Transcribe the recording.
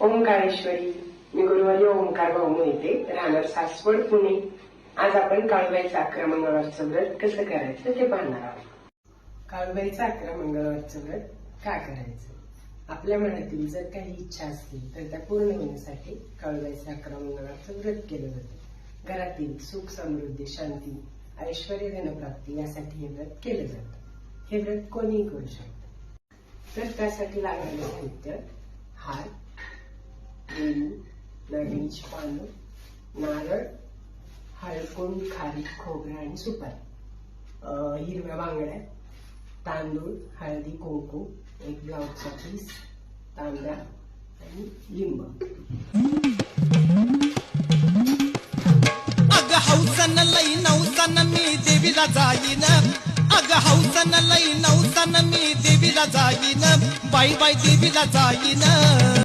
ओंकारेश्वरी, मी गुरुवारी ओंकार भाऊ मोहिते, राहणार सासवड, पुणे. आज आपण काळूबाईचं 11 मंगळवारचं व्रत कसं करायचं ते पाहणार आहोत. काळूबाईचं 11 मंगळवारचं व्रत का करायचं? आपल्या मनातील जर काही इच्छा असतील तर त्या पूर्ण होण्यासाठी काळूबाईचं 11 मंगळवारचं व्रत केलं जातं. घरातील सुख, समृद्धी, शांती, ऐश्वर्य, धनप्राप्ती यासाठी हे व्रत केलं जातं. हे व्रत कोणीही करू शकतं. तर त्यासाठी लागणारे साहित्य: हार, वेणी, नागरीची पानं, नारळ, हळकुंड, खारीक, खोबरं आणि सुपारी, हिरव्या बांगड्या, तांदूळ, हळदी, कुंकू, एक ब्लाऊजचा पीस, तांब्या आणि लिंब. अग हौसन लई नवसन मी देवीला जाईन, अग हौसन लई नवसन मी देवीला जाईन, बाई बाई देवीला जाईन.